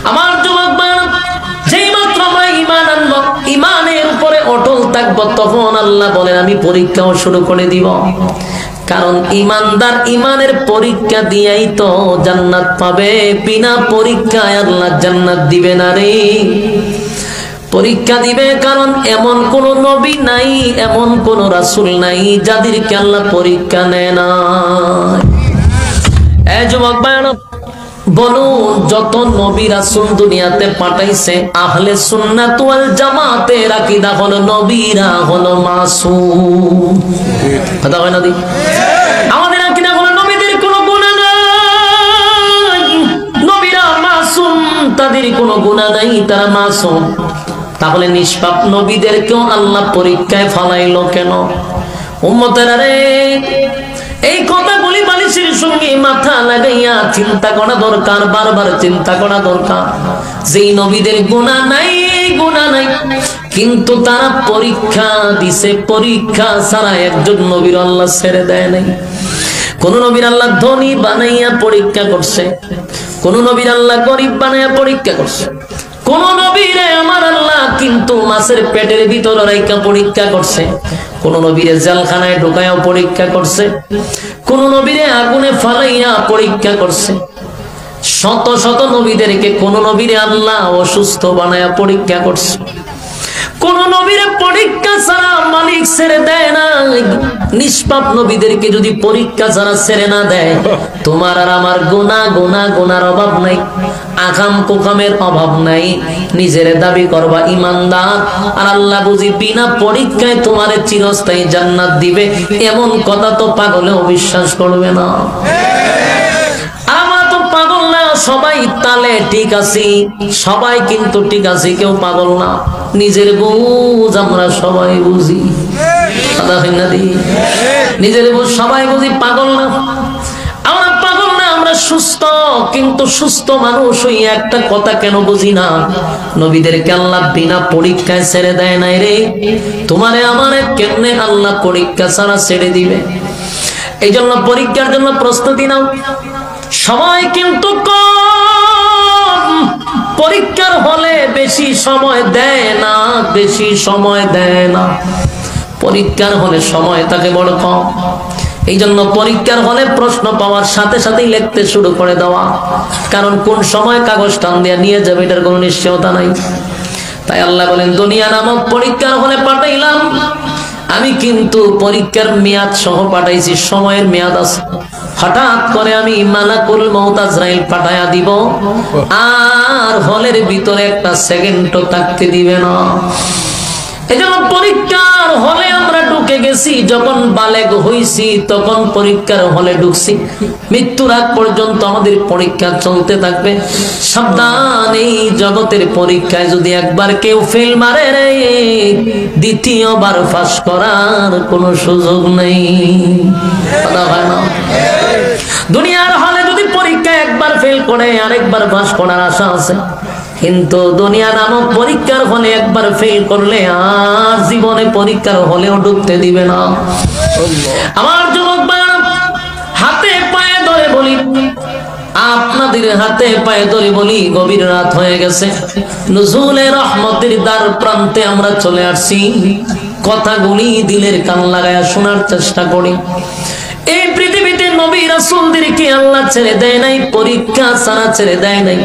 আমার যুবক ভাইরা, যেই মাত্র আমরা ঈমান আনবো, ঈমানের উপরে অটল থাকবো, তখন আল্লাহ বলেন আমি পরীক্ষাও শুরু করে দিব। কারণ ঈমানদার ঈমানের পরীক্ষা দিয়েই তো জান্নাত পাবে। বিনা পরীক্ষায় আল্লাহ জান্নাত দিবে না রে। পরীক্ষা দিবে, কারণ এমন কোন নবী নাই, এমন কোন রাসূল নাই যাদেরকে আল্লাহ পরীক্ষা নেয় না। এই যুবক ভাইরা, বলুন যত নবী রাসূল দুনিয়াতে পাঠাইছে, আহলে সুন্নাত ওয়াল জামাতের আকীদা হলো নবীরা হলো মাসুম। কথা হয় না? আমাদের আকীদা হলো নবীদের কোনো গুনাহ নাই, নবীরা মাসুম, তাদের কোনো গুনাহ নাই, তারা মাসুম। তাহলে নিষ্পাপ নবীদেরকেও আল্লাহ পরীক্ষায় ফলাইলো কেন? উম্মতেরা রে, এই কথাগুলি বালিশের সঙ্গে মাথা লাগাইয়া চিন্তা করা দরকার, বারবার চিন্তা করা দরকার। যেই নবীদের গুনাহ নাই, গুনাহ নাই, কিন্তু তারা পরীক্ষা দিছে, পরীক্ষা ছাড়া একজন নবীর আল্লাহ ছেড়ে দেয় নাই। কোন নবীর আল্লাহ ধনী বানাইয়া পরীক্ষা করছে, কোন নবীর আল্লাহ গরিব বানাইয়া পরীক্ষা করছে, কোন নবীরে আমার আল্লাহ কিন্তু মাছের পেটের ভিতরে রাইখা পরীক্ষা করছে, কোন নবীরে জেলখানায় ঢুকাইয়া পরীক্ষা করছে, কোন নবীরে আগুনে ফালাইয়া পরীক্ষা করছে। শত শত নবীদেরকে কোন নবীরে আল্লাহ অসুস্থ বানায়া পরীক্ষা করছে। কোন নবীরে পরীক্ষা ছাড়া মালিক ছেড়ে দেয় না। নিষ্পাপ নবীদেরকে যদি পরীক্ষা ছাড়া ছেড়ে না দেয়, তোমার আর আমার গুনার অভাব নাই, আকাম কুকামের অভাব নাই। নিজের দাবি করবা ইমানদার, আর আল্লাহ বুঝি বিনা পরীক্ষায় তোমার চিরস্থায়ী জান্নাত দিবে, এমন কথা তো পাগলেও বিশ্বাস করবে না। আমরা তো পাগল না, সবাই তালে ঠিক আছি, সবাই কিন্তু ঠিক আছি, কেউ পাগল না। নিজের বুঝ আমরা সবাই বুঝি, নিজের বুঝ সবাই বুঝি, পাগল না। আমরা পাগল না, আমরা সুস্থ, কিন্তু সুস্থ মানুষ ওই একটা কথা কেন বুঝি না? নবীদেরকে আল্লাহ বিনা পরীক্ষায় ছেড়ে দেয় নাই রে। তোমারে আমারে কেমনে আল্লাহ পরীক্ষা ছাড়া ছেড়ে দিবে? এই জন্য পরীক্ষার জন্য প্রস্তুতি নাও। সময় কিন্তু কম, পরীক্ষার হলে বেশি সময় দেয় না, বেশি সময় দেয় না। পরীক্ষার হলে সময় থাকে বড় কম। এই জন্য পরীক্ষার হলে প্রশ্ন পাওয়ার সাথে সাথেই লিখতে শুরু করে দেওয়া, কারণ কোন সময় কাগজ টান দিয়ে নিয়ে যাবে এটার কোনো নিশ্চয়তা নাই। তাই আল্লাহ বলেন, দুনিয়া নামক পরীক্ষার হলে পাঠাইলাম আমি, কিন্তু পরীক্ষার মেয়াদ সহ পাঠাইছি, সময়ের মেয়াদ আছে। হঠাৎ করে আমি মালাকুল মউত আজরাইল পাঠায়া দিব, আর হলের ভিতরে একটা সেকেন্ডও থাকতে দিবে না। এজন্য পরীক্ষার হলে আমরা ঢুকে গেছি। যখন বালেগ হইছি তখন পরীক্ষার হলে ঢুকছি। মৃত্যুর আগ পর্যন্ত আমাদের পরীক্ষা চলতে থাকবে। সাবধান, এই জগতের পরীক্ষায় যদি একবার কেউ ফেল মারে রে, দ্বিতীয়বার পাস করার কোনো সুযোগ নেই। কথা হয় না? দুনিয়ার হলে যদি পরীক্ষায় একবার ফেল করে, আরেকবার পাস করার আশা আছে, কিন্তু দুনিয়া নামক পরীক্ষার হলে একবার ফেল করলে আর জীবনে পরীক্ষার হলেও ঢুকতে দিবে না। আমার যুবক ভাইরা, হাতে পায়ে ধরে বলি, আপনাদের হাতে পায়ে ধরে বলি, গভীর রাত হয়ে গেছে, নুজুলে রহমতের দ্বার প্রান্তে আমরা চলে আসছি। কথাগুলি দিলের কান লাগায়া শোনার চেষ্টা করি। এই পৃথিবীতে নবী রাসূলদেরকে আল্লাহ ছেড়ে দেয় নাই, পরীক্ষা ছাড়া ছেড়ে দেয় নাই।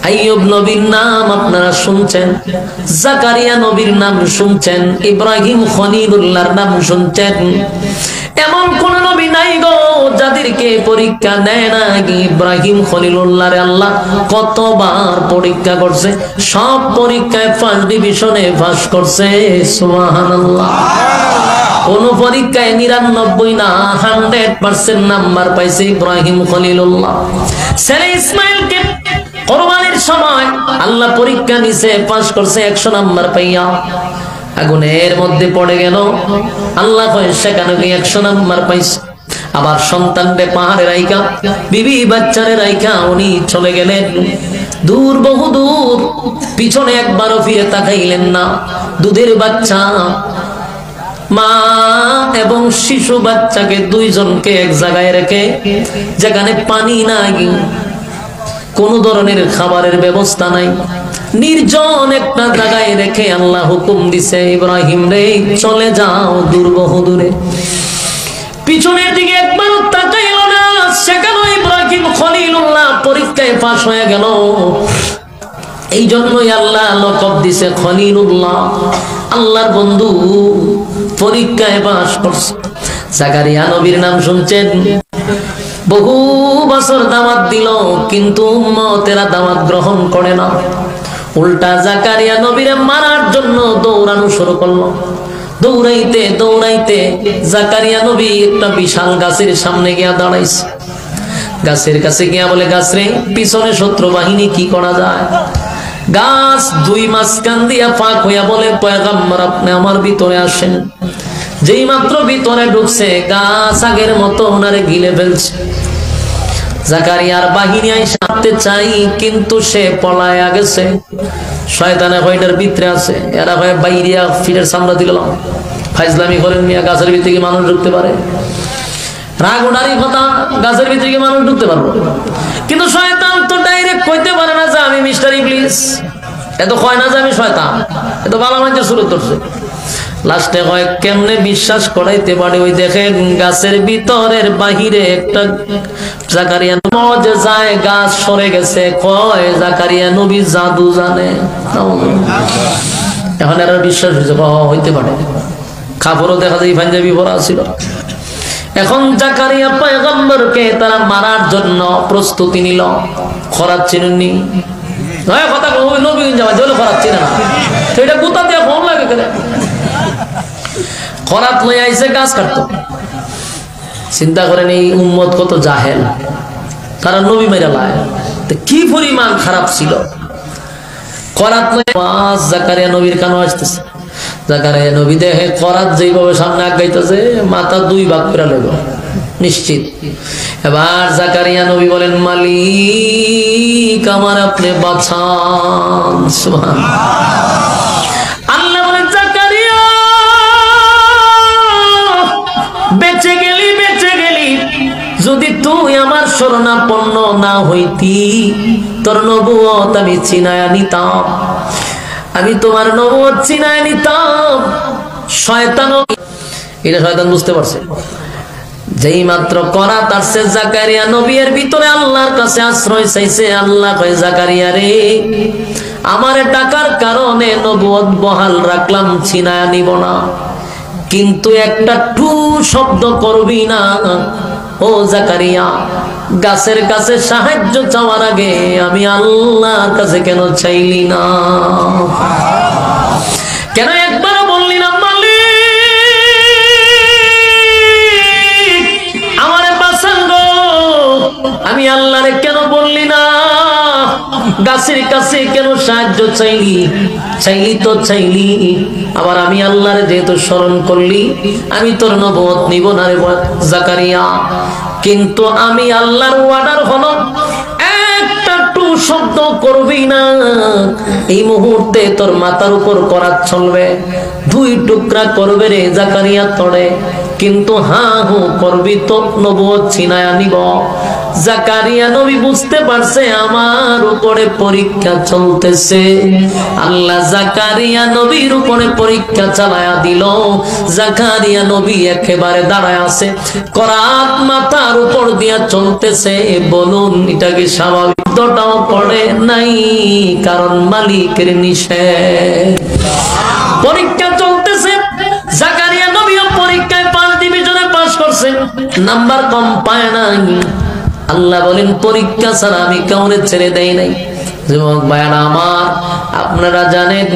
আইয়ুব নবীর নাম আপনারা শুনছেন, জাকারিয়া নবীর নাম শুনছেন, ইব্রাহিম খলিলুল্লাহর নাম শুনছেন। এমন কোন নবী নাই গো যাদেরকে পরীক্ষা নেয় না। ইব্রাহিম খলিলুল্লাহর আল্লাহ কতবার পরীক্ষা করছে, সব পরীক্ষায় ফার্স্ট ডিভিশনে পাস করছে। সুবহানাল্লাহ। কোন পরীক্ষায় 99 না 100% নাম্বার পাইছে ইব্রাহিম খলিলুল্লাহ। ছেলে ইসমাইলকে কোরবানির সময় আল্লাহ পরীক্ষা নিছে, পাস করছে 100 নাম্বার পাইয়া। আগুনের মধ্যে পড়ে গেল, আল্লাহ কয় সেখানে 100 নাম্বার পাইছে। আবার সন্তানরে পাহাড়ে রাইখা, বিবি বাচ্চারে রাইখা উনি চলে গেলেন দূর, বহু দূর। পিছনে একবারও ফিরে তাকাইলেন না। দুধের বাচ্চা, মা এবং শিশু বাচ্চাকে দুইজনকে এক জায়গায় রেখে, যেখানে পানি নাই, কোন ধরনের খাবারের ব্যবস্থা নাই, নির্জন একটা জায়গায় রেখে আল্লাহ হুকুম দিছে, ইব্রাহিম রে চলে যাও দূর বহু দূরে। পিছনের দিকে একবার তাকাইল না, সেখানে ইব্রাহিম খলিলুল্লাহ পরীক্ষায় পাশ হয়ে গেল। এই জন্যই আল্লাহ লকব দিছে খলিলুল্লাহ, আল্লাহর বন্ধু পরীক্ষায় পাশ করছে। জাকারিয়া নবীর নাম শুনছেন, বহু বছর দাওয়াত দিল কিন্তু উম্মতেরা দাওয়াত গ্রহণ করে না। উল্টা জাকারিয়া নবীরে মারার জন্য দৌড়ানো শুরু করলো। দৌড়াইতে দৌড়াইতে জাকারিয়া নবী একটা বিশাল গাছের সামনে গিয়া দাঁড়াইছে। গাছের কাছে গিয়া বলে, গাছ রে, পিছনে শত্রু বাহিনী, কি করা যায়? গাছ দুই মাঝখান দিয়া ফাঁক হইয়া বলে, পয়গম্বর আপনি আমার ভিতরে আসেন। যেই মাত্র ভিতরে ঢুকছে, গাছ আগের মতো ওনারে গিলে ফেলছে। জাকারিয়ার বাহিনী আইসা আনতে চাই কিন্তু সে পলায়া গেছে। শয়তানে কয়টার ভিতরে আছে, এরা হয় বাইরিয়া ফিরের সামনে দিলাম। ফাইজলামি করেন মিয়া, গাছের ভিতরে কি মানুষ ঢুকতে পারে? রাগ ওনারই কথা, গাছের ভিতরে কি মানুষ ঢুকতে পারবো? কিন্তু শয়তান তো ডাইরেক্ট কইতে পারে না যে আমি মিস্টার ইবলিস, এত কয় না যে আমি শয়তান, এত ভালো মানুষের শুরু করছে। লাস্টে কয় কেমনে বিশ্বাস করাইতে পারে? ওই দেখেন গাছের ভিতরের বাহিরে একটা জাকারিয়া মজে যায়, গাছ সরে গেছে। কয় জাকারিয়া নবী জাদু জানে। এখন এরা বিশ্বাস হয়েছে, হইতে পারে। কাপড়ও দেখা যায় পাঞ্জাবি পরা ছিল। এখন জাকারিয়া পয়গম্বরকে তারা মারার জন্য প্রস্তুতি নিল। খরাত চিনুনি কথা নবী খরাত চিনে না, এটা গুতা দিয়ে ফোন লাগে কেন? খরাত লই আইছে গাছ কাটতো। চিন্তা করেন এই উম্মত কত জাহেল, তারা নবী মেরা লায়, কি পরিমাণ খারাপ ছিল। খরাত জাকারিয়া নবীর কানে আসতেছে। জাকারিয়া নবী দেখে খরাত যেইভাবে সামনে আগাইতেছে, মাথা দুই ভাগ করে লইব নিশ্চিত। এবার জাকারিয়া নবী বলেন, মালিক আমার আপনি বাঁচান। আল্লাহ বলেন, জাকারিয়া বেঁচে গেলি, বেঁচে গেলি। যদি তুই আমার শরণাপন্ন না হইতি, তোর নবুয়ত আমি চিনায়া নিতাম, আমি তোমার নবুয়ত চিনায়া নিতাম। শয়তান, এটা শয়তান বুঝতে পারছে। যেই মাত্র করাত আসছে, জাকারিয়া নবীর ভিতরে আল্লাহর কাছে আশ্রয় চাইছে। আল্লাহ কয়, জাকারিয়া রে, আমারে টাকার কারণে নবুয়ত বহাল রাখলাম, চিনায়া নিব না, কিন্তু একটা টু শব্দ করবি না। ও জাকারিয়া, গাছের কাছে সাহায্য চাওয়ার আগে আমি আল্লাহর কাছে কেন চাইলি না? কেন একবার বললি না, মালিক আমারে বাঁচান গো? আমি আল্লাহরে কেন বললি না? গাছের কাছে কেন সাহায্য চাইলি? চাইলি তো চাইলি, আবার আমি আল্লাহরে যেহেতু স্মরণ করলি, আমি তোর নবুয়ত নিব না রে জাকারিয়া। কিন্তু আমি আল্লাহর ওয়ার্ডার হলো, একটা টু শব্দ করবি না। এই মুহূর্তে তোর মাথার উপর করাত চলবে, দুই টুকরা করবে রে জাকারিয়া তড়ে, কিন্তু হা হু করবি তো নবুয়ত ছিনায়া নিব। জাকারিয়া নবী বুঝতে পারছে আমার উপরে পরীক্ষা চলতেছে। আল্লাহ জাকারিয়া নবীর উপরে পরীক্ষা চালায়া দিল। জাকারিয়া নবী একেবারে দাঁড়ায় আছে, করাত মাথার উপর দিয়া চলতেছে। বলুন এটা কি স্বাভাবিক? দটাও পড়ে নাই, কারণ মালিকের নিষেধ। পরীক্ষা চলতেছে, জাকারিয়া নবীও পরীক্ষায় 5 ডিভিশনে পাস করছে, নাম্বার কম পায় নাই। আল্লাহ বলেন, পরীক্ষা ছাড়া আমি কাউরে ছেড়ে দেই নাই। যুবক ভাইরা আমার, আপনারা জানেন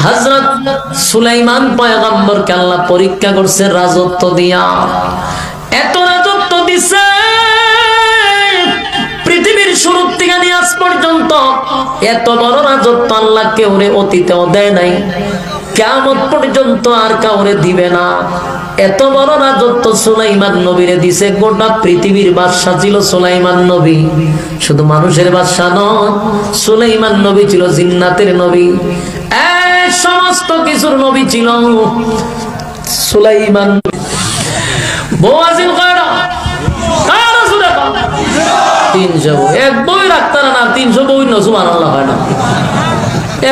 হযরত সুলাইমান পয়গম্বরকে আল্লাহ পরীক্ষা করছে রাজত্ব দিয়া। এত রাজত্ব দিছে, পৃথিবীর শুরু থেকে নিয়ে আজ পর্যন্ত এত বড় রাজত্ব আল্লাহ কেউরে অতীতেও দেয় নাই, কিয়ামত পর্যন্ত আর কাউরে দিবে না। এত বড় রাজত্ব সুলাইমান নবীরে দিছে। গোটা পৃথিবীর বাদশা ছিল সুলাইমান নবী, শুধু মানুষের বাদশা নয়, সুলাইমান নবী ছিল জিন্নাতের নবী, সমস্ত কিছুর নবী ছিল সুলাইমান। 300 বউ, এক বই রাখতার না 300 বই ন, সুবহানাল্লাহ হয় না।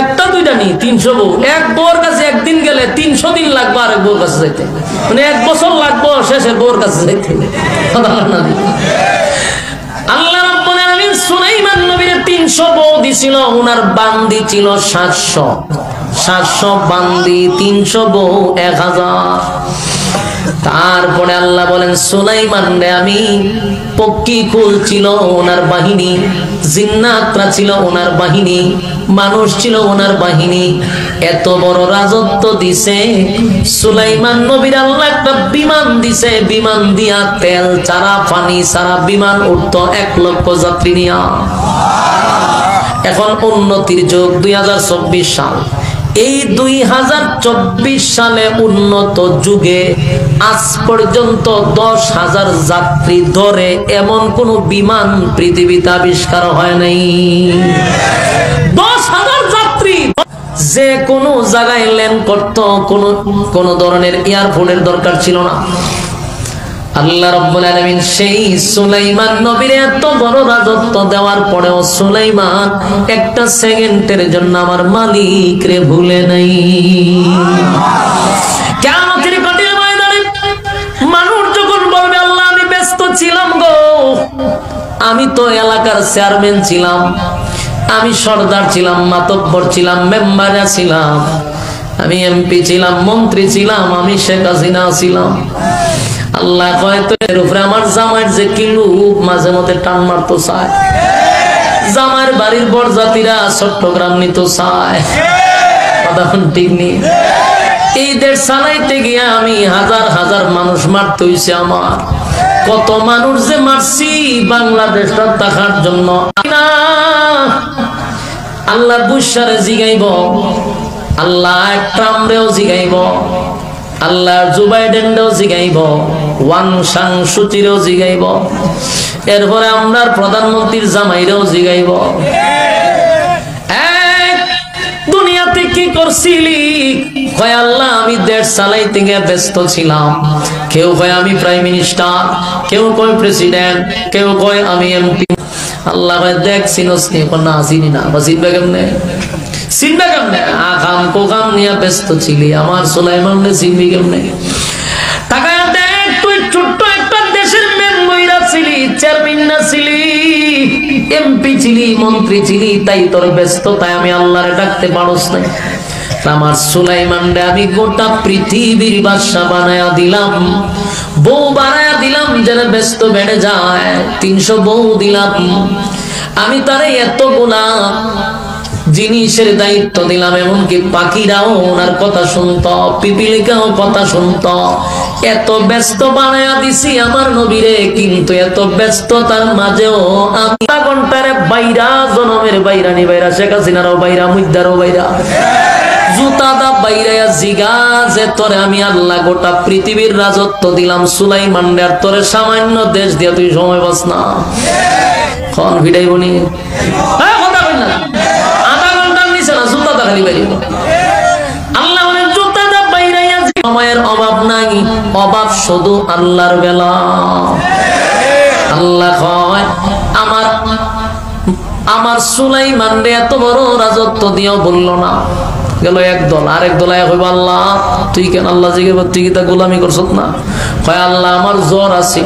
একটা দুইটা নি 300 বউ, এক বউর কাছে একদিন গেলে 300 দিন লাগবে আরেক বউর কাছে যাইতে, মানে 1 বছর লাগবে শেষের বউর কাছে যাইতে। আল্লাহ রাব্বুল আলামিন সুলাইমান নবীর 300 বউ দিছিল, ওনার বান্দি ছিল 700 বান্দি, 300 বউ 1000। তারপরে আল্লাহ বলেন সুলাইমান রে আমি পক্ষী কুল ছিল ওনার বাহিনী, জিন্নাতরা ছিল ওনার বাহিনী, মানুষ ছিল ওনার বাহিনী, এত বড় রাজত্ব দিছে সুলাইমান নবীর আল্লাহ একটা বিমান দিছে, বিমান দিয়া তেল চারা পানি সারা বিমান উঠতো 1 লক্ষ যাত্রী নিয়া। এখন উন্নতির যুগ 2024 সাল, এই 2024 সালে উন্নত যুগে আজ পর্যন্ত 10,000 যাত্রী ধরে এমন কোন বিমান পৃথিবীতে আবিষ্কার হয় নাই। 10,000 যাত্রী যে কোনো জায়গায় ল্যান্ড করত, কোন ধরনের এয়ারপোর্টের দরকার ছিল না। আল্লাহ রাব্বুল আলামিন সেই সুলাইমান নবীর এত বড় রাজত্ব দেওয়ার পরেও সুলাইমান একটা সেকেন্ডের জন্য আমার মালিক রে ভুলে নাই। কিয়ামতের কঠিন ময়দানে মানুষ যখন বলবে আল্লাহ আমি ব্যস্ত ছিলাম গো, আমি তো এলাকার চেয়ারম্যান ছিলাম, আমি সর্দার ছিলাম, মাতব্বর ছিলাম, মেম্বার ছিলাম, আমি এমপি ছিলাম, মন্ত্রী ছিলাম, আমি শেখ হাসিনা ছিলাম। আল্লাহ কয় তো এর উপরে আমার জামাইয়ের যে কিলু মাঝে মধ্যে টান মারতো চায়, জামাইয়ের বাড়ির বরযাত্রীরা চট্টগ্রাম নিত চায়, কথা ঠিক নেই। এই দেশ চালাইতে গিয়ে আমি হাজার হাজার মানুষ মারতে হইছে আমার, কত মানুষ যে মারছি বাংলাদেশটা দেখার জন্য। আল্লাহ বুশারে জিগাইব, আল্লাহ ট্রাম্পরেও জিগাইব, আল্লাহ জো বাইডেনও জিগাইব, ওয়াং সাং সুচিরও জিগাইব, এরপরে আমরা প্রধানমন্ত্রীর জামাইরেও জিগাইব দুনিয়াতে কি করছিলি? কয় আল্লাহ আমি দেশ চালাইতে গিয়ে ব্যস্ত ছিলাম। কেউ কয় আমি প্রাইম মিনিস্টার, কেউ কয় প্রেসিডেন্ট, কেউ কয় আমি এমপি। আল্লাহ কয় দেখ চিনস নি? না চিনি না। চিনবে কেমনে? চিনবে কেমনে? আকাম কোকাম নিয়ে ব্যস্ত ছিলি, আমার সুলাইমান চিনবি কেমনে? টাকা দেখ, তুই ছোট্ট একটা দেশের মেম্বার ছিলি, চেয়ারম্যান না ছিলি, এমপি ছিলি, মন্ত্রী ছিলি, তাই তোর ব্যস্ততায় আমি আল্লাহরে ডাকতে পারস না। আমার সুলাইমান রে আমি গোটা পৃথিবীর বাদশা বানায়া দিলাম, বউ বানায়া দিলাম যেন ব্যস্ত বেড়ে যায়। 300 বউ দিলাম আমি, তারে এতগুলা জিনিসের দায়িত্ব দিলাম, এমনকি পাখিরাও ওনার কথা শুনত, পিপিলিকাও কথা শুনত। এত ব্যস্ত বানায়া দিছি আমার নবীরে, কিন্তু এত ব্যস্ততার মাঝেও আমি ঘন্টার বাইরা, জনমের বাইরা নি বাইরা, শেখ হাসিনারও বাইরা, মুদ্দারও বাইরা, জুতা দা বাইরা জিগা যে তোরে আমি আল্লাহ গোটা পৃথিবীর রাজত্ব দিলাম সুলাইমান রে, আর তোরে সামান্য দেশ দিয়া তুই সময় বাস না। খন ভিড়াইব নি? কথা কই না, আধা ঘন্টার নিচে না, জুতা দা খালি বাইরে। আল্লাহ বলে জুতা দা বাইরা, সময়ের অভাব নাই, অভাব শুধু আল্লাহর বেলা। আল্লাহ কয় আমার সুলাইমান রে এত বড় রাজত্ব দিও বললো না। গেল একদল, আরেক দল হইব আল্লাহ তুই কেন? আল্লাহ জিজ্ঞেস তুই কি তা গোলামি করছত না? কয় আল্লাহ আমার জ্বর আছে,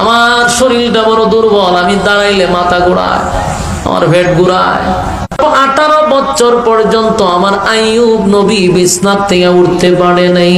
আমার শরীরটা বড় দুর্বল, আমি দাঁড়াইলে মাথা ঘুরায়, আমার পেট ঘুরায়। 18 বছর পর্যন্ত আমার আইয়ুব নবী বিছনা থেকে উঠতে পারে নাই।